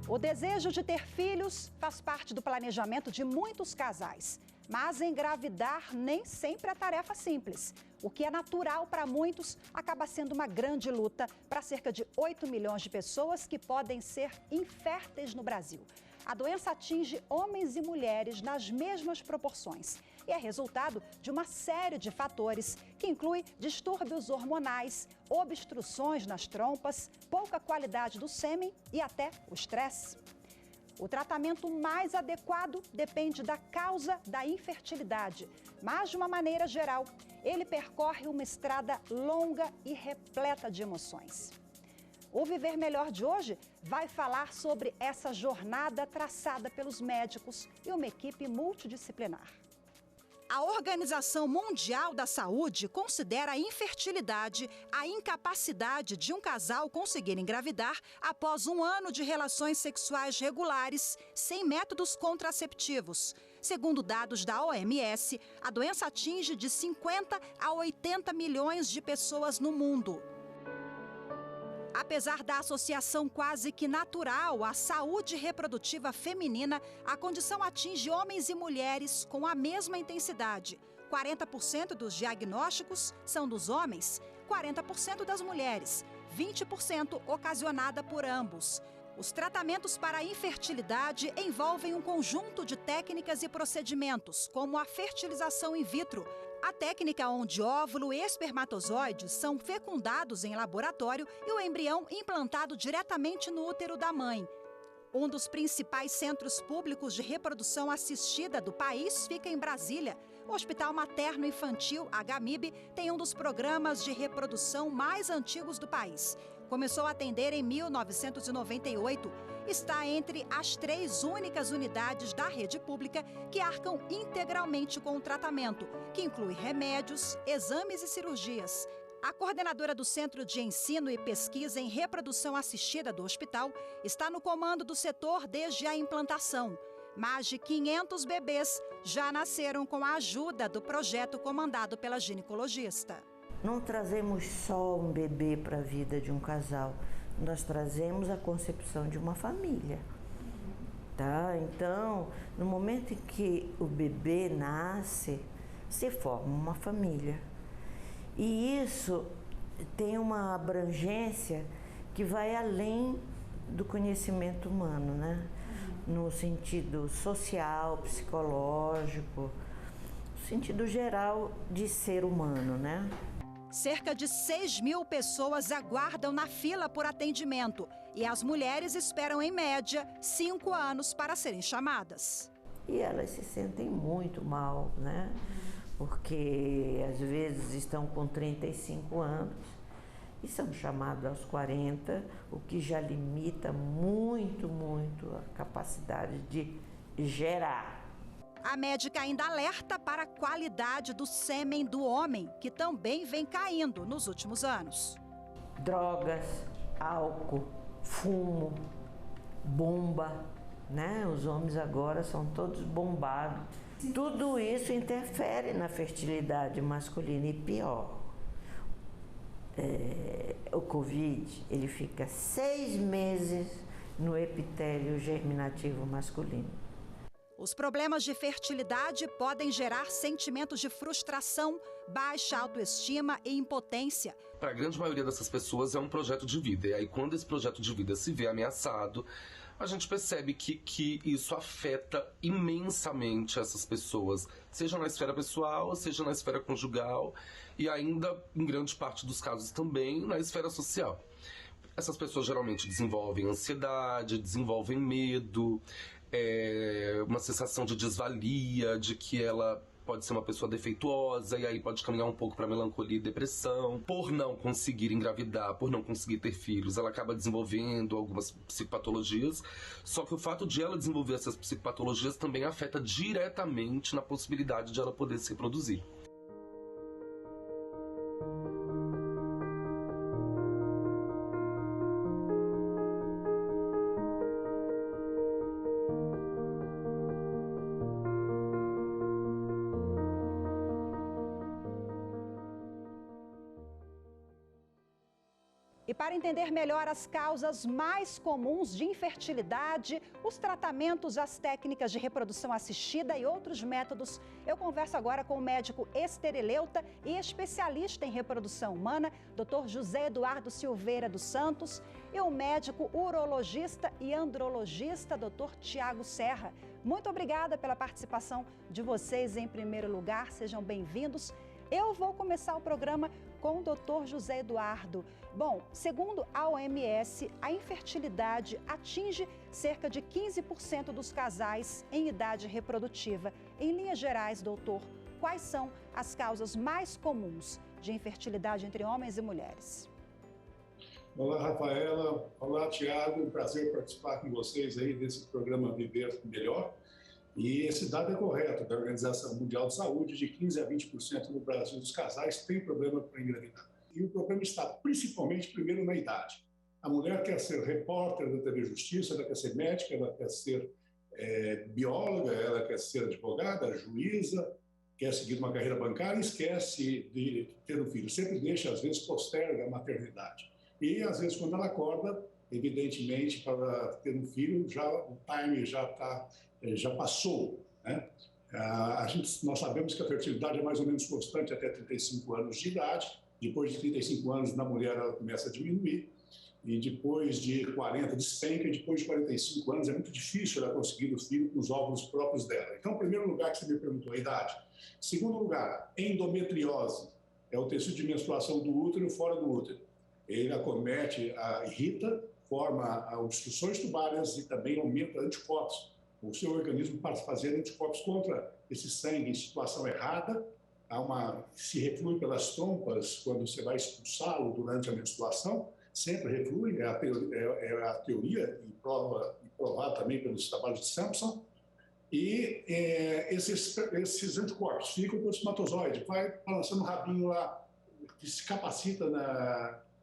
O desejo de ter filhos faz parte do planejamento de muitos casais. Mas engravidar nem sempre é tarefa simples. O que é natural para muitos acaba sendo uma grande luta para cerca de 8 milhões de pessoas que podem ser inférteis no Brasil. A doença atinge homens e mulheres nas mesmas proporções e é resultado de uma série de fatores que inclui distúrbios hormonais, obstruções nas trompas, pouca qualidade do sêmen e até o estresse. O tratamento mais adequado depende da causa da infertilidade, mas, de uma maneira geral, ele percorre uma estrada longa e repleta de emoções. O Viver Melhor de hoje vai falar sobre essa jornada traçada pelos médicos e uma equipe multidisciplinar. A Organização Mundial da Saúde considera a infertilidade a incapacidade de um casal conseguir engravidar após um ano de relações sexuais regulares sem métodos contraceptivos. Segundo dados da OMS, a doença atinge de 50 a 80 milhões de pessoas no mundo. Apesar da associação quase que natural à saúde reprodutiva feminina, a condição atinge homens e mulheres com a mesma intensidade. 40% dos diagnósticos são dos homens, 40% das mulheres, 20% ocasionada por ambos. Os tratamentos para a infertilidade envolvem um conjunto de técnicas e procedimentos, como a fertilização in vitro, a técnica onde óvulo e espermatozoides são fecundados em laboratório e o embrião implantado diretamente no útero da mãe. Um dos principais centros públicos de reprodução assistida do país fica em Brasília. O Hospital Materno Infantil HMIB tem um dos programas de reprodução mais antigos do país. Começou a atender em 1998. Está entre as 3 únicas unidades da rede pública que arcam integralmente com o tratamento, que inclui remédios, exames e cirurgias. A coordenadora do Centro de Ensino e Pesquisa em Reprodução Assistida do hospital está no comando do setor desde a implantação. Mais de 500 bebês já nasceram com a ajuda do projeto comandado pela ginecologista. Não trazemos só um bebê para a vida de um casal, nós trazemos a concepção de uma família. Tá? Então, no momento em que o bebê nasce, se forma uma família. E isso tem uma abrangência que vai além do conhecimento humano, né? No sentido social, psicológico, no sentido geral de ser humano, né? Cerca de 6 mil pessoas aguardam na fila por atendimento e as mulheres esperam, em média, 5 anos para serem chamadas. E elas se sentem muito mal, né? Porque às vezes estão com 35 anos e são chamados aos 40, o que já limita muito a capacidade de gerar. A médica ainda alerta para a qualidade do sêmen do homem, que também vem caindo nos últimos anos. Drogas, álcool, fumo, bomba, né? Os homens agora são todos bombados. Tudo isso interfere na fertilidade masculina e pior. O Covid, ele fica 6 meses no epitélio germinativo masculino. Os problemas de fertilidade podem gerar sentimentos de frustração, baixa autoestima e impotência. Para a grande maioria dessas pessoas é um projeto de vida. E aí, quando esse projeto de vida se vê ameaçado, a gente percebe que isso afeta imensamente essas pessoas, seja na esfera pessoal, seja na esfera conjugal e ainda, em grande parte dos casos também, na esfera social. Essas pessoas geralmente desenvolvem ansiedade, desenvolvem medo, uma sensação de desvalia, de que ela pode ser uma pessoa defeituosa e aí pode caminhar um pouco para melancolia e depressão. Por não conseguir engravidar, por não conseguir ter filhos, ela acaba desenvolvendo algumas psicopatologias, só que o fato de ela desenvolver essas psicopatologias também afeta diretamente na possibilidade de ela poder se reproduzir. E para entender melhor as causas mais comuns de infertilidade, os tratamentos, as técnicas de reprodução assistida e outros métodos, eu converso agora com o médico esterileuta e especialista em reprodução humana, Dr. José Eduardo Silveira dos Santos, e o médico urologista e andrologista, Dr. Tiago Serra. Muito obrigada pela participação de vocês em primeiro lugar, sejam bem-vindos. Eu vou começar o programa com o Dr. José Eduardo. Bom, segundo a OMS, a infertilidade atinge cerca de 15% dos casais em idade reprodutiva. Em linhas gerais, doutor, quais são as causas mais comuns de infertilidade entre homens e mulheres? Olá, Rafaela. Olá, Tiago. Um prazer participar com vocês aí desse programa Viver Melhor. E esse dado é correto, da Organização Mundial de Saúde, de 15% a 20% no Brasil dos casais têm problema para engravidar. E o problema está principalmente, primeiro, na idade. A mulher quer ser repórter da TV Justiça, ela quer ser médica, ela quer ser bióloga, ela quer ser advogada, juíza, quer seguir uma carreira bancária e esquece de ter um filho. Sempre deixa, às vezes, posterga a maternidade. E, às vezes, quando ela acorda, evidentemente, para ter um filho, o time já passou, né? Nós sabemos que a fertilidade é mais ou menos constante até 35 anos de idade. Depois de 35 anos, na mulher, ela começa a diminuir. E depois de 40, despenca. E depois de 45 anos, é muito difícil ela conseguir o filho com os óvulos próprios dela. Então, em primeiro lugar, que você me perguntou, a idade. Segundo lugar, endometriose. É o tecido de menstruação do útero fora do útero. Ele acomete, irrita, forma obstruções tubárias e também aumenta anticorpos. O seu organismo passa a fazer anticorpos contra esse sangue em situação errada, se reflui pelas trompas quando você vai expulsá-lo durante a menstruação, sempre reflui, é a teoria e provado também pelos trabalhos de Sampson. E esses anticorpos ficam com o espermatozoide, vai balançando o rabinho lá, que se capacita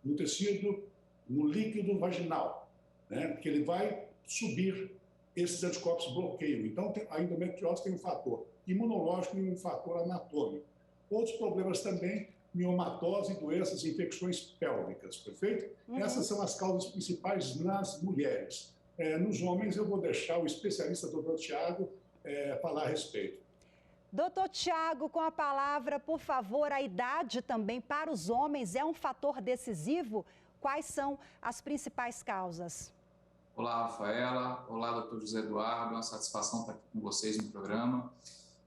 no tecido, no líquido vaginal, né? Porque ele vai subir, esses anticorpos bloqueiam. Então, a endometriose tem um fator imunológico e um fator anatômico. Outros problemas também, miomatose, doenças e infecções pélvicas, perfeito? Essas são as causas principais nas mulheres. Nos homens, eu vou deixar o especialista, doutor Tiago, falar a respeito. Doutor Tiago, com a palavra, por favor, a idade também para os homens é um fator decisivo? Quais são as principais causas? Olá, Rafaela. Olá, doutor José Eduardo. É uma satisfação estar aqui com vocês no programa.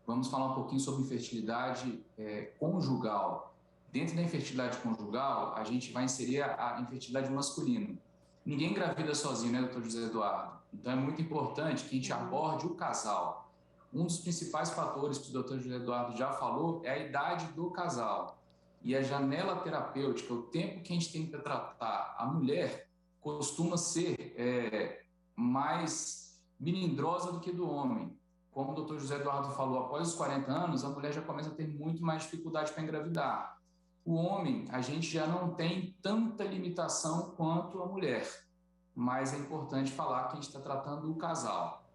Vamos falar um pouquinho sobre infertilidade conjugal. Dentro da infertilidade conjugal, a gente vai inserir a infertilidade masculina. Ninguém engravida sozinho, né, doutor José Eduardo? Então, é muito importante que a gente aborde o casal. Um dos principais fatores que o doutor José Eduardo já falou é a idade do casal. E a janela terapêutica, o tempo que a gente tem para tratar a mulher, costuma ser mais melindrosa do que do homem. Como o doutor José Eduardo falou, após os 40 anos, a mulher já começa a ter muito mais dificuldade para engravidar. O homem, a gente já não tem tanta limitação quanto a mulher, mas é importante falar que a gente está tratando o casal.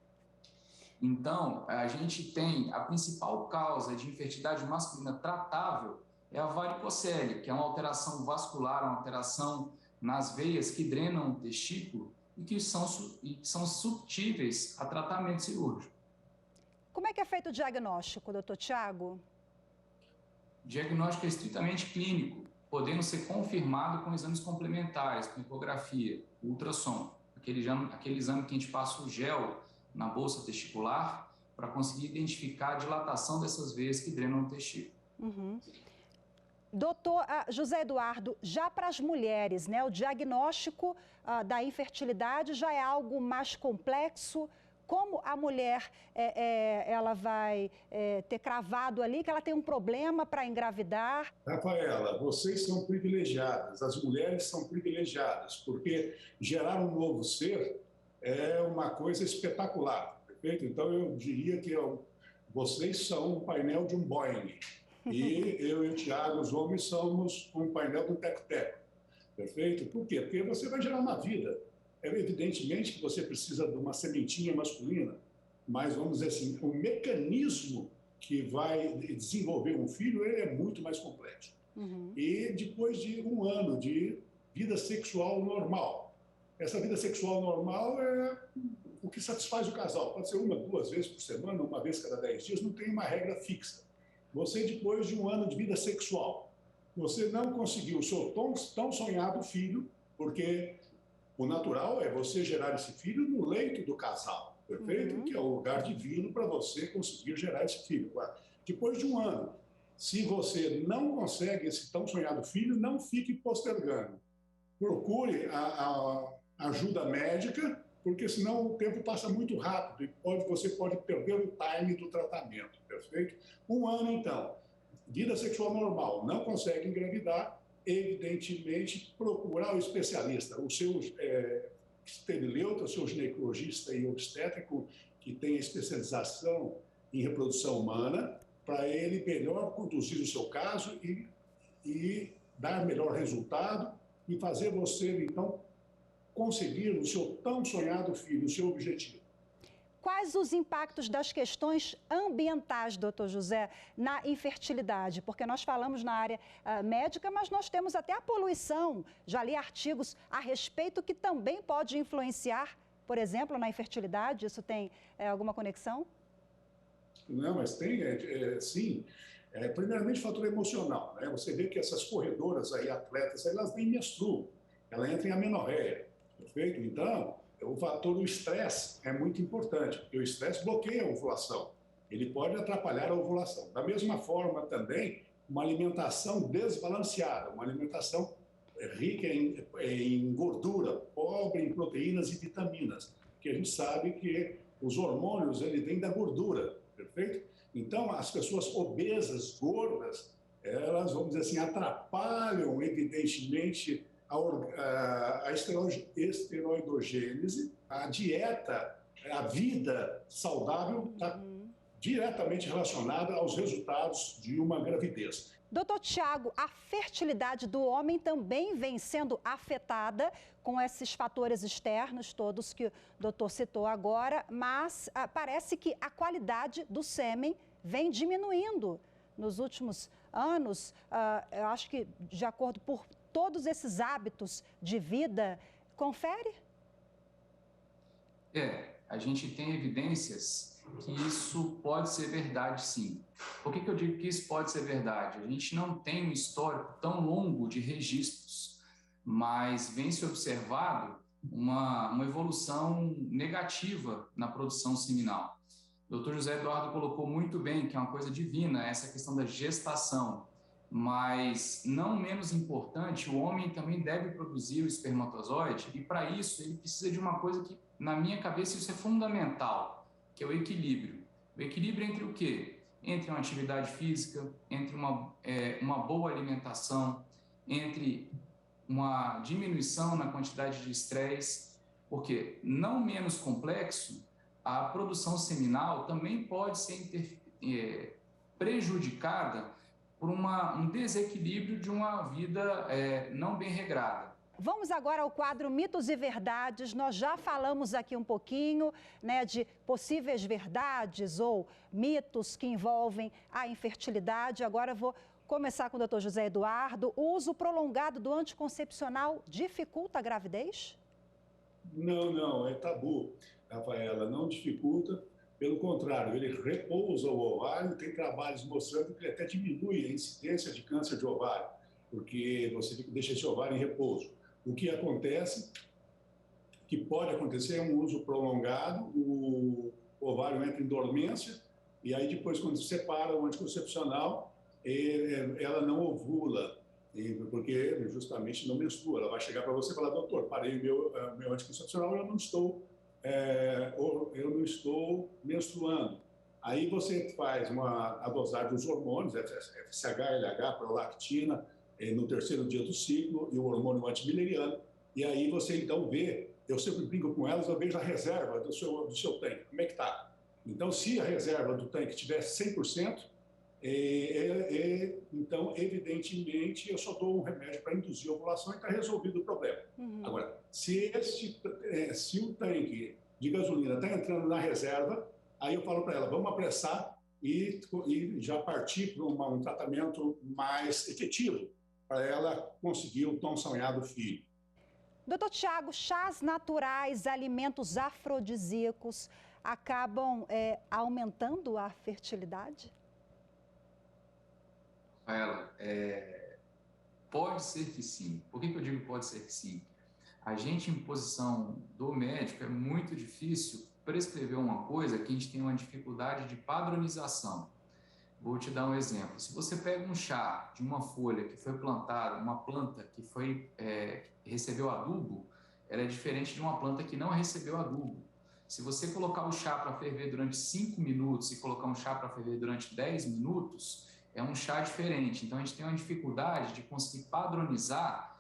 Então, a gente tem a principal causa de infertilidade masculina tratável é a varicocele, que é uma alteração vascular, uma alteração nas veias que drenam o testículo e que são suscetíveis a tratamento cirúrgico. Como é que é feito o diagnóstico, doutor Tiago? O diagnóstico é estritamente clínico, podendo ser confirmado com exames complementares, com ecografia, ultrassom, aquele exame que a gente passa o gel na bolsa testicular para conseguir identificar a dilatação dessas veias que drenam o testículo. Doutor José Eduardo, já para as mulheres, né, o diagnóstico da infertilidade já é algo mais complexo? Como a mulher ela vai ter cravado ali que ela tem um problema para engravidar? Rafaela, vocês são privilegiadas, as mulheres são privilegiadas, porque gerar um novo ser é uma coisa espetacular, perfeito? Então eu diria que vocês são um painel de um Boeing. E eu e o Tiago, os homens, somos um painel do Teco-Teco, perfeito? Por quê? Porque você vai gerar uma vida. Evidentemente que você precisa de uma sementinha masculina, mas, vamos dizer assim, o mecanismo que vai desenvolver um filho ele é muito mais complexo. E depois de um ano de vida sexual normal. Essa vida sexual normal é o que satisfaz o casal. Pode ser 1, 2 vezes por semana, 1 vez cada 10 dias, não tem uma regra fixa. Você, depois de 1 ano de vida sexual, você não conseguiu o seu tão sonhado filho, porque o natural é você gerar esse filho no leito do casal, perfeito? Que é o lugar divino para você conseguir gerar esse filho. Depois de 1 ano, se você não consegue esse tão sonhado filho, não fique postergando. Procure a ajuda médica, porque senão o tempo passa muito rápido e você pode perder o time do tratamento, perfeito? 1 ano, então, vida sexual normal, não consegue engravidar, evidentemente, procurar o especialista, o seu esterileuta, o seu ginecologista e obstétrico, que tem especialização em reprodução humana, para ele melhor conduzir o seu caso e dar melhor resultado e fazer você, então, conseguir o seu tão sonhado filho, o seu objetivo. Quais os impactos das questões ambientais, doutor José, na infertilidade? Porque nós falamos na área médica, mas nós temos até a poluição. Já li artigos a respeito que também pode influenciar, por exemplo, na infertilidade. Isso tem alguma conexão? Não, mas tem, sim. Primeiramente, fator emocional, né? Você vê que essas corredoras aí, atletas, elas nem menstruam, ela entra em amenorreia, perfeito? Então, o fator do estresse é muito importante, porque o estresse bloqueia a ovulação, ele pode atrapalhar a ovulação. Da mesma forma, também, uma alimentação desbalanceada, uma alimentação rica em gordura, pobre em proteínas e vitaminas, porque a gente sabe que os hormônios, ele vêm da gordura, perfeito? Então, as pessoas obesas, gordas, elas, vamos dizer assim, atrapalham, evidentemente, a esteroidogênese, a dieta, a vida saudável está diretamente relacionada aos resultados de uma gravidez. Doutor Tiago, a fertilidade do homem também vem sendo afetada com esses fatores externos todos que o doutor citou agora, mas parece que a qualidade do sêmen vem diminuindo nos últimos anos. Eu acho que de acordo por todos esses hábitos de vida, confere? A gente tem evidências que isso pode ser verdade, sim. Por que eu digo que isso pode ser verdade? A gente não tem um histórico tão longo de registros, mas vem se observado uma evolução negativa na produção seminal. O Dr. José Eduardo colocou muito bem que é uma coisa divina essa questão da gestação, mas não menos importante, o homem também deve produzir o espermatozoide e para isso ele precisa de uma coisa que, na minha cabeça, isso é fundamental, que é o equilíbrio. O equilíbrio entre o quê? Entre uma atividade física, entre uma boa alimentação, entre uma diminuição na quantidade de estresse, porque, não menos complexo, a produção seminal também pode ser prejudicada por um desequilíbrio de uma vida não bem regrada. Vamos agora ao quadro Mitos e Verdades. Nós já falamos aqui um pouquinho, né, de possíveis verdades ou mitos que envolvem a infertilidade. Agora eu vou começar com o doutor José Eduardo. O uso prolongado do anticoncepcional dificulta a gravidez? Não, é tabu, Rafaela, não dificulta. Pelo contrário, ele repousa o ovário, tem trabalhos mostrando que ele até diminui a incidência de câncer de ovário, porque você deixa esse ovário em repouso. O que acontece, que pode acontecer, é um uso prolongado, o ovário entra em dormência, e aí depois, quando se separa o anticoncepcional, ela não ovula, porque justamente não menstrua. Ela vai chegar para você e falar, doutor, parei meu anticoncepcional, eu não estou menstruando. Aí você faz a dosagem dos hormônios, FSH, LH, prolactina, no 3º dia do ciclo, e o hormônio antimileriano, e aí você então vê, eu sempre brinco com elas, eu vejo a reserva do seu tanque, como é que está. Então, se a reserva do tanque tiver 100%, então, evidentemente, eu só dou um remédio para induzir a ovulação e está resolvido o problema. Agora, se o tanque de gasolina está entrando na reserva, aí eu falo para ela, vamos apressar e já partir para um tratamento mais efetivo, para ela conseguir o tão sonhado filho. Doutor Tiago, chás naturais, alimentos afrodisíacos acabam aumentando a fertilidade? Rafaela, pode ser que sim. Por que eu digo pode ser que sim? A gente, em posição do médico, é muito difícil prescrever uma coisa que a gente tem uma dificuldade de padronização. Vou te dar um exemplo. Se você pega um chá de uma folha que foi plantada, uma planta que recebeu adubo, ela é diferente de uma planta que não recebeu adubo. Se você colocar o chá para ferver durante 5 minutos e colocar um chá para ferver durante 10 minutos, é um chá diferente. Então, a gente tem uma dificuldade de conseguir padronizar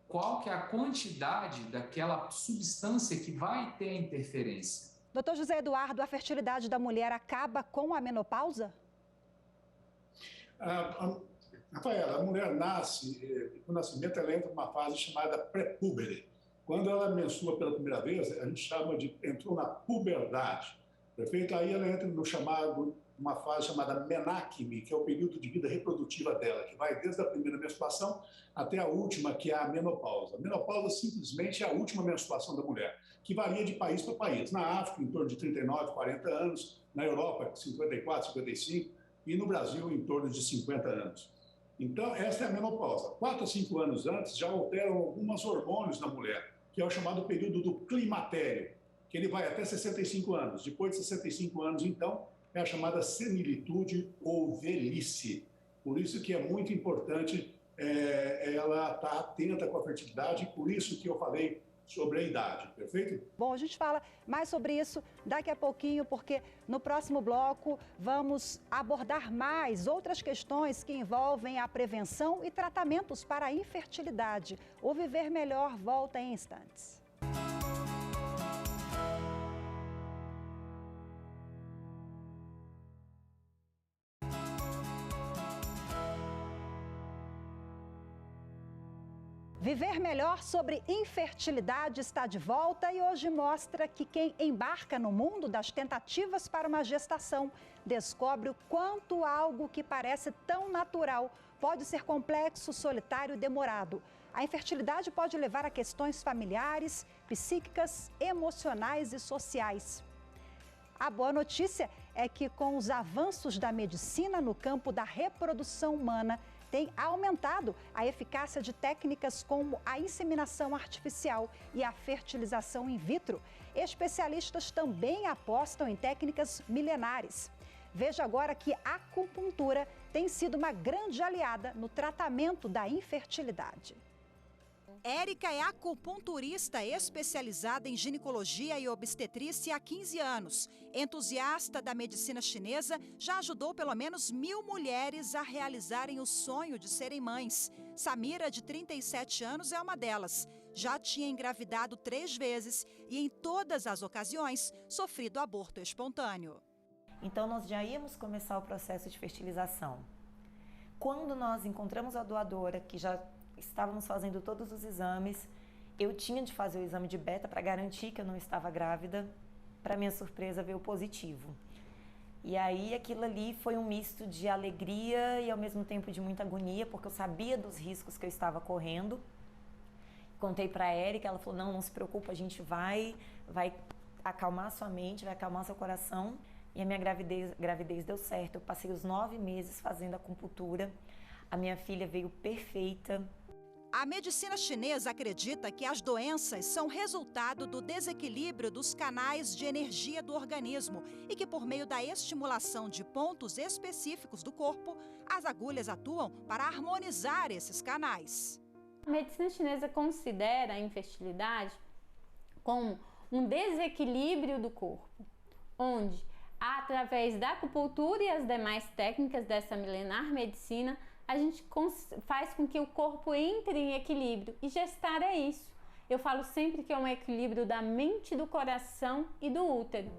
qual que é a quantidade daquela substância que vai ter interferência. Doutor José Eduardo, a fertilidade da mulher acaba com a menopausa? Rafaela, a mulher nasce, no nascimento ela entra numa fase chamada pré-púbere. Quando ela menstrua pela primeira vez, a gente chama de entrou na puberdade. Perfeito? Aí ela entra numa fase chamada menacme, que é o período de vida reprodutiva dela, que vai desde a primeira menstruação até a última, que é a menopausa. A menopausa simplesmente é a última menstruação da mulher, que varia de país para país. Na África, em torno de 39, 40 anos. Na Europa, 54, 55. E no Brasil, em torno de 50 anos. Então, essa é a menopausa. 4 a 5 anos antes, já alteram alguns hormônios na mulher, que é o chamado período do climatério, que ele vai até 65 anos. Depois de 65 anos, então, é a chamada senilitude ou velhice. Por isso que é muito importante ela estar atenta com a fertilidade, por isso que eu falei sobre a idade, perfeito? Bom, a gente fala mais sobre isso daqui a pouquinho, porque no próximo bloco vamos abordar mais outras questões que envolvem a prevenção e tratamentos para a infertilidade. O Viver Melhor volta em instantes. Viver Melhor sobre infertilidade está de volta e hoje mostra que quem embarca no mundo das tentativas para uma gestação descobre o quanto algo que parece tão natural pode ser complexo, solitário e demorado. A infertilidade pode levar a questões familiares, psíquicas, emocionais e sociais. A boa notícia é que com os avanços da medicina no campo da reprodução humana, tem aumentado a eficácia de técnicas como a inseminação artificial e a fertilização in vitro. Especialistas também apostam em técnicas milenares. Veja agora que a acupuntura tem sido uma grande aliada no tratamento da infertilidade. Érica é acupunturista especializada em ginecologia e obstetrícia há 15 anos. Entusiasta da medicina chinesa, já ajudou pelo menos 1000 mulheres a realizarem o sonho de serem mães. Samira, de 37 anos, é uma delas. Já tinha engravidado 3 vezes e, em todas as ocasiões, sofrido aborto espontâneo. Então, nós já íamos começar o processo de fertilização. Quando nós encontramos a doadora, que já estávamos fazendo todos os exames, eu tinha de fazer o exame de beta para garantir que eu não estava grávida. Para minha surpresa, veio positivo. E aí aquilo ali foi um misto de alegria e ao mesmo tempo de muita agonia, porque eu sabia dos riscos que eu estava correndo. Contei para a Érica, ela falou, não se preocupa, a gente vai acalmar sua mente, vai acalmar seu coração. E a minha gravidez deu certo. Eu passei os 9 meses fazendo acupuntura. A minha filha veio perfeita. A medicina chinesa acredita que as doenças são resultado do desequilíbrio dos canais de energia do organismo e que, por meio da estimulação de pontos específicos do corpo, as agulhas atuam para harmonizar esses canais. A medicina chinesa considera a infertilidade como um desequilíbrio do corpo, onde, através da acupuntura e as demais técnicas dessa milenar medicina, a gente faz com que o corpo entre em equilíbrio. E gestar é isso. Eu falo sempre que é um equilíbrio da mente, do coração e do útero.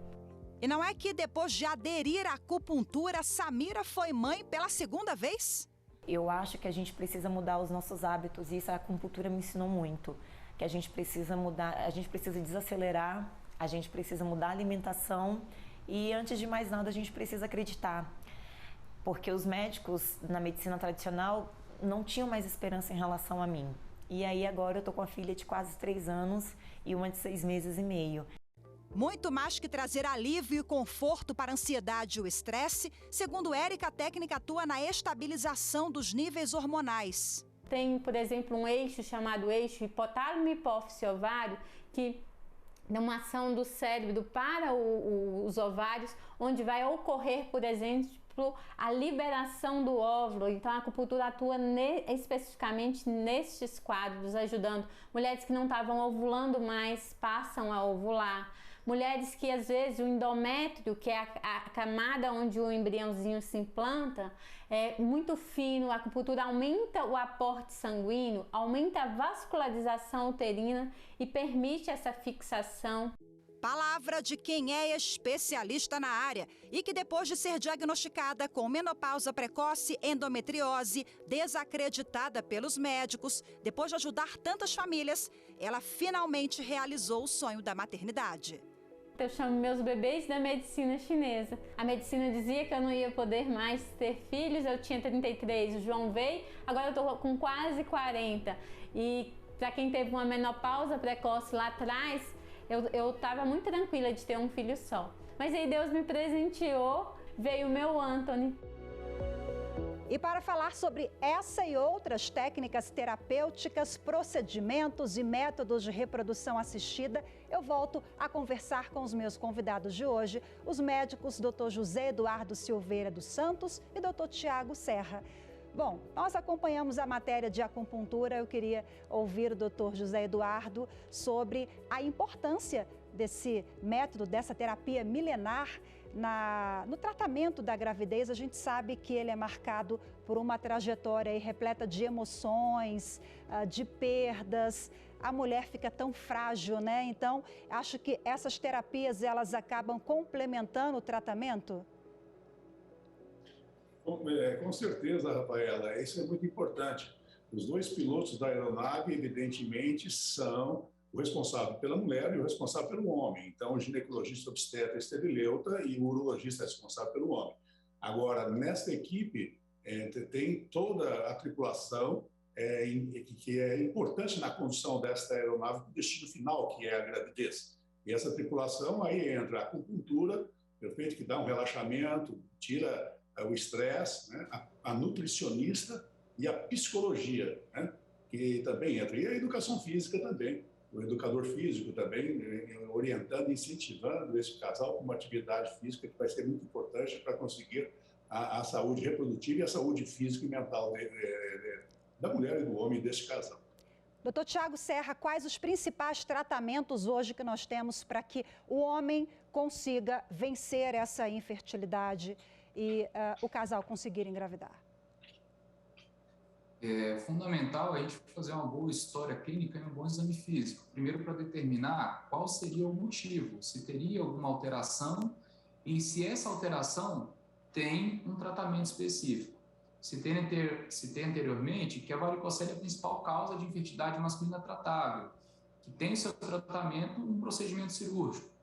E não é que depois de aderir à acupuntura, Samira foi mãe pela 2ª vez? Eu acho que a gente precisa mudar os nossos hábitos e isso a acupuntura me ensinou muito. Que a gente precisa mudar, a gente precisa desacelerar, a gente precisa mudar a alimentação e antes de mais nada a gente precisa acreditar. Porque os médicos na medicina tradicional não tinham mais esperança em relação a mim. E aí agora eu tô com a filha de quase 3 anos e uma de 6 meses e meio. Muito mais que trazer alívio e conforto para a ansiedade e o estresse, segundo Érica, a técnica atua na estabilização dos níveis hormonais. Tem, por exemplo, um eixo chamado eixo hipotálamo hipófise ovário, que é uma ação do cérebro para os ovários, onde vai ocorrer, por exemplo, a liberação do óvulo. Então a acupuntura atua especificamente nestes quadros, ajudando mulheres que não estavam ovulando mais, passam a ovular. Mulheres que às vezes o endométrio, que é a camada onde o embriãozinho se implanta, é muito fino, a acupuntura aumenta o aporte sanguíneo, aumenta a vascularização uterina e permite essa fixação. Palavra de quem é especialista na área e que depois de ser diagnosticada com menopausa precoce, endometriose, desacreditada pelos médicos, depois de ajudar tantas famílias, ela finalmente realizou o sonho da maternidade. Eu chamo meus bebês da medicina chinesa. A medicina dizia que eu não ia poder mais ter filhos, eu tinha 33, o João veio, agora eu estou com quase 40. E para quem teve uma menopausa precoce lá atrás, eu estava muito tranquila de ter um filho só. Mas aí Deus me presenteou, veio o meu Anthony. E para falar sobre essa e outras técnicas terapêuticas, procedimentos e métodos de reprodução assistida, eu volto a conversar com os meus convidados de hoje, os médicos Dr. José Eduardo Silveira dos Santos e Dr. Tiago Serra. Bom, nós acompanhamos a matéria de acupuntura, eu queria ouvir o Dr. José Eduardo sobre a importância desse método, dessa terapia milenar no tratamento da gravidez. A gente sabe que ele é marcado por uma trajetória repleta de emoções, de perdas. A mulher fica tão frágil, né? Então, acho que essas terapias, elas acabam complementando o tratamento? Com certeza, Rafaela, isso é muito importante. Os dois pilotos da aeronave, evidentemente, são o responsável pela mulher e o responsável pelo homem. Então, o ginecologista obstetra esterileuta e o urologista é responsável pelo homem. Agora, nesta equipe, tem toda a tripulação que é importante na condução desta aeronave para o destino final, que é a gravidez. E essa tripulação, aí entra a acupuntura, perfeito, que dá um relaxamento, tira o estresse, né? A nutricionista e a psicologia, né? Que também entra. E a educação física também. O educador físico também, orientando, incentivando esse casal com uma atividade física que vai ser muito importante para conseguir a saúde reprodutiva e a saúde física e mental da mulher e do homem desse casal. Doutor Tiago Serra, quais os principais tratamentos hoje que nós temos para que o homem consiga vencer essa infertilidade e o casal conseguir engravidar? É fundamental a gente fazer uma boa história clínica e um bom exame físico. Primeiro, para determinar qual seria o motivo, se teria alguma alteração e se essa alteração tem um tratamento específico. Se tem anteriormente que a varicocele é a principal causa de infertilidade masculina tratável, que tem seu tratamento um procedimento cirúrgico.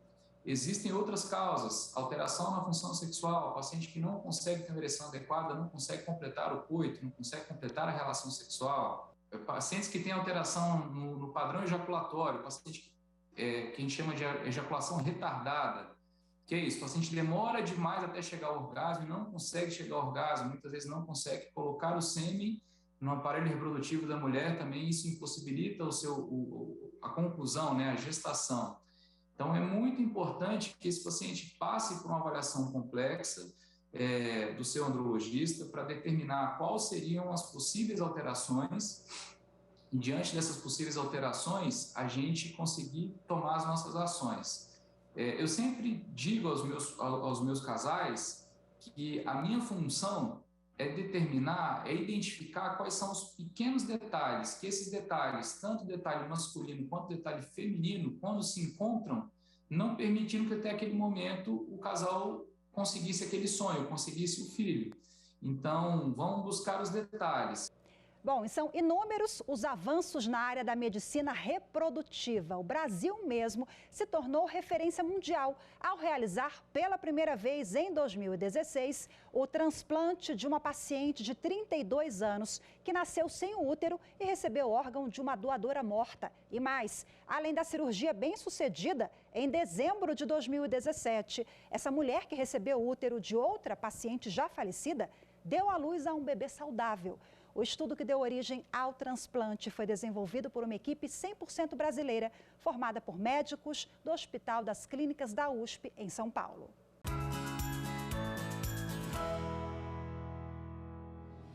Existem outras causas, alteração na função sexual, paciente que não consegue ter uma ereção adequada, não consegue completar o coito, não consegue completar a relação sexual. Pacientes que têm alteração no padrão ejaculatório, paciente que a gente chama de ejaculação retardada, que é isso, o paciente demora demais até chegar ao orgasmo e não consegue chegar ao orgasmo, muitas vezes não consegue colocar o sêmen no aparelho reprodutivo da mulher, também isso impossibilita a conclusão, né, a gestação. Então, é muito importante que esse paciente passe por uma avaliação complexa do seu andrologista para determinar quais seriam as possíveis alterações e, diante dessas possíveis alterações, a gente conseguir tomar as nossas ações. Eu sempre digo aos meus casais que a minha função é identificar quais são os pequenos detalhes, que esses detalhes, tanto o detalhe masculino quanto o detalhe feminino, quando se encontram, não permitindo que até aquele momento o casal conseguisse aquele sonho, conseguisse o filho. Então, vamos buscar os detalhes. Bom, e são inúmeros os avanços na área da medicina reprodutiva. O Brasil mesmo se tornou referência mundial ao realizar pela primeira vez em 2016 o transplante de uma paciente de 32 anos que nasceu sem o útero e recebeu o órgão de uma doadora morta. E mais, além da cirurgia bem-sucedida, em dezembro de 2017, essa mulher que recebeu o útero de outra paciente já falecida deu à luz a um bebê saudável. O estudo que deu origem ao transplante foi desenvolvido por uma equipe 100% brasileira, formada por médicos do Hospital das Clínicas da USP, em São Paulo.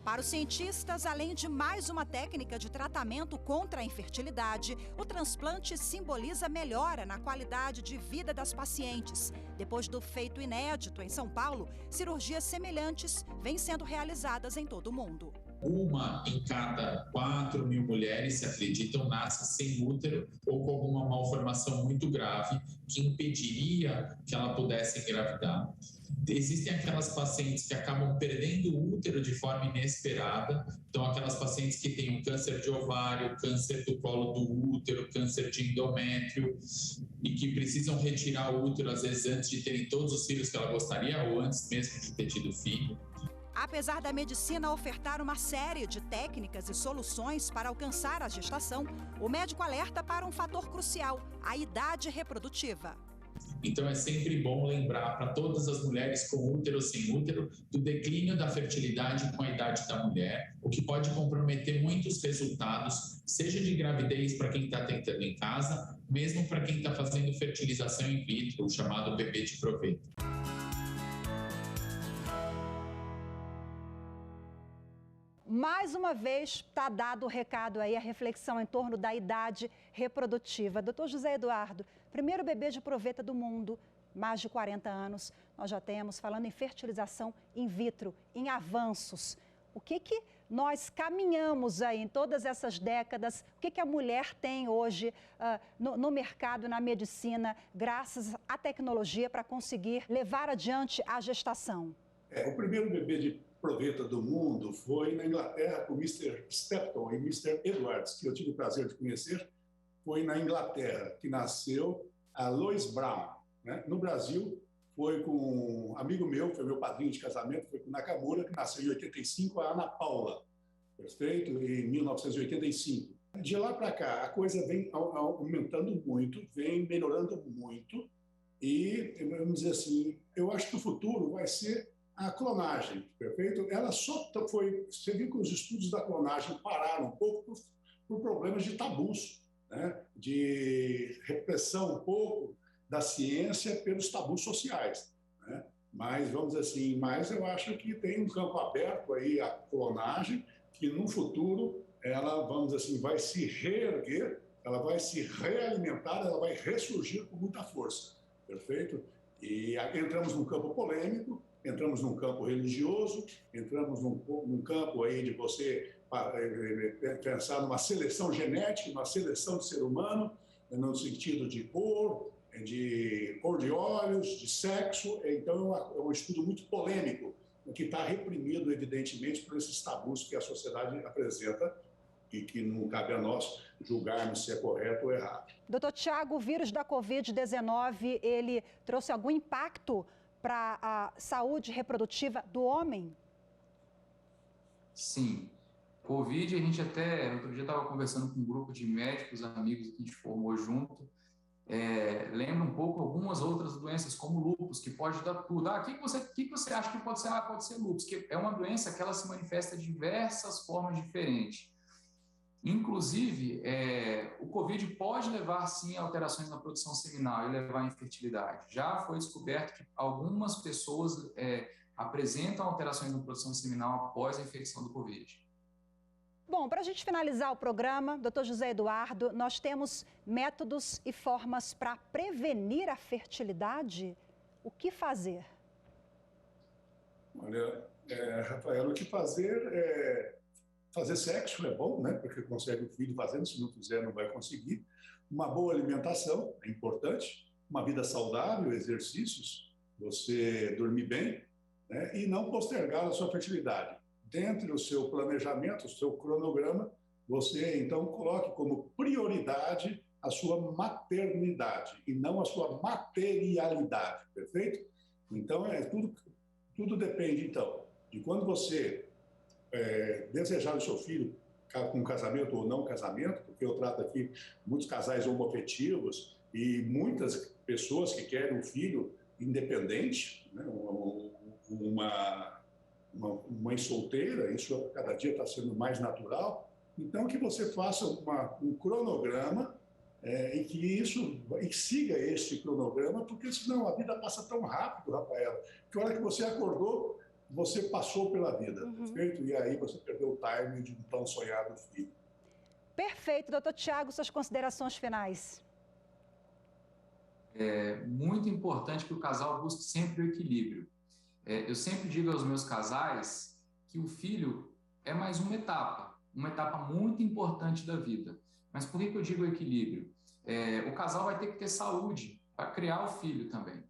Para os cientistas, além de mais uma técnica de tratamento contra a infertilidade, o transplante simboliza melhora na qualidade de vida das pacientes. Depois do feito inédito em São Paulo, cirurgias semelhantes vêm sendo realizadas em todo o mundo. 1 em cada 4.000 mulheres, se acreditam, nasce sem útero ou com alguma malformação muito grave que impediria que ela pudesse engravidar. Existem aquelas pacientes que acabam perdendo o útero de forma inesperada, então aquelas pacientes que têm um câncer de ovário, câncer do colo do útero, câncer de endométrio e que precisam retirar o útero às vezes antes de terem todos os filhos que ela gostaria ou antes mesmo de ter tido filho. Apesar da medicina ofertar uma série de técnicas e soluções para alcançar a gestação, o médico alerta para um fator crucial, a idade reprodutiva. Então é sempre bom lembrar para todas as mulheres com útero ou sem útero do declínio da fertilidade com a idade da mulher, o que pode comprometer muitos resultados, seja de gravidez para quem está tentando em casa, mesmo para quem está fazendo fertilização in vitro, o chamado bebê de proveito. Mais uma vez, está dado o recado aí, a reflexão em torno da idade reprodutiva. Doutor José Eduardo, primeiro bebê de proveta do mundo, mais de 40 anos, nós já temos, falando em fertilização in vitro, em avanços. O que nós caminhamos aí em todas essas décadas? O que a mulher tem hoje no mercado, na medicina, graças à tecnologia para conseguir levar adiante a gestação? O primeiro bebê de proveta do mundo foi na Inglaterra com o Mr. Stepton e Mr. Edwards, que eu tive o prazer de conhecer. Foi na Inglaterra que nasceu a Lois Brown, né? No Brasil foi com um amigo meu, foi meu padrinho de casamento, foi com o Nakamura, que nasceu em 85, a Ana Paula, perfeito? Em 1985. De lá para cá, a coisa vem aumentando muito, vem melhorando muito e, vamos dizer assim, eu acho que o futuro vai ser a clonagem, perfeito? Ela só foi... Você viu que os estudos da clonagem pararam um pouco por problemas de tabus, né? De repressão um pouco da ciência pelos tabus sociais, né? Mas, vamos dizer assim, eu acho que tem um campo aberto aí, a clonagem, que no futuro ela, vamos dizer assim, vai se reerguer, ela vai se realimentar, ela vai ressurgir com muita força, perfeito? E entramos num campo polêmico, entramos num campo religioso, entramos num campo aí de você pensar numa seleção genética, uma seleção de ser humano, no sentido de cor de olhos, de sexo. Então é um estudo muito polêmico, que está reprimido, evidentemente, por esses tabus que a sociedade apresenta e que não cabe a nós julgarmos se é correto ou errado. Doutor Tiago, o vírus da Covid-19, ele trouxe algum impacto para a saúde reprodutiva do homem? Sim. Covid, a gente até, outro dia estava conversando com um grupo de médicos, amigos que a gente formou junto, lembra um pouco algumas outras doenças, como lúpus, que pode dar tudo. O que você acha que pode ser? Pode ser lúpus, que é uma doença que ela se manifesta de diversas formas diferentes. Inclusive, o Covid pode levar, sim, a alterações na produção seminal e levar à infertilidade. Já foi descoberto que algumas pessoas apresentam alterações na produção seminal após a infecção do Covid. Bom, para a gente finalizar o programa, doutor José Eduardo, nós temos métodos e formas para prevenir a fertilidade? O que fazer? Olha, Rafaela, o que fazer fazer sexo é bom, né? Porque consegue o filho fazendo, se não fizer não vai conseguir. Uma boa alimentação é importante, uma vida saudável, exercícios, você dormir bem, né? E não postergar a sua fertilidade. dentro do seu planejamento, o seu cronograma, você então coloque como prioridade a sua maternidade e não a sua materialidade, perfeito? Então, tudo depende, então, de quando você desejar o seu filho com casamento ou não casamento, porque eu trato aqui muitos casais homoafetivos e muitas pessoas que querem um filho independente, né? Uma mãe solteira, isso cada dia está sendo mais natural. Então, que você faça um cronograma e que siga esse cronograma, porque senão a vida passa tão rápido, Rafaela, que a hora que você acordou, você passou pela vida, perfeito? E aí você perdeu o timing de um tão sonhado filho. Perfeito. Doutor Tiago, suas considerações finais. É muito importante que o casal busque sempre o equilíbrio. Eu sempre digo aos meus casais que o filho é mais uma etapa muito importante da vida. Mas por que eu digo equilíbrio? O casal vai ter que ter saúde para criar o filho também.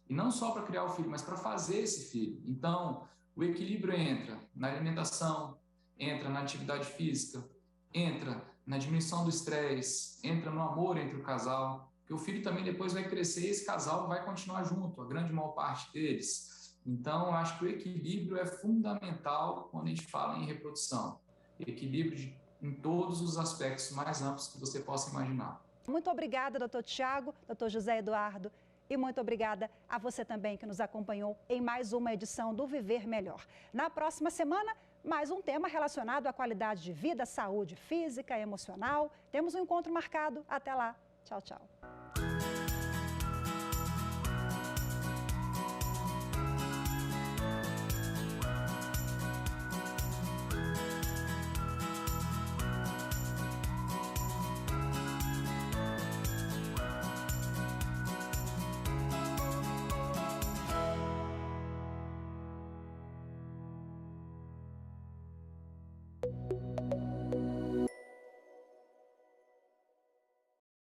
E não só para criar o filho, mas para fazer esse filho. Então, o equilíbrio entra na alimentação, entra na atividade física, entra na diminuição do estresse, entra no amor entre o casal, porque o filho também depois vai crescer e esse casal vai continuar junto, a grande maior parte deles. Então, eu acho que o equilíbrio é fundamental quando a gente fala em reprodução. Equilíbrio em todos os aspectos mais amplos que você possa imaginar. Muito obrigada, doutor Tiago, doutor José Eduardo. E muito obrigada a você também que nos acompanhou em mais uma edição do Viver Melhor. Na próxima semana, mais um tema relacionado à qualidade de vida, saúde física e emocional. Temos um encontro marcado. Até lá. Tchau, tchau.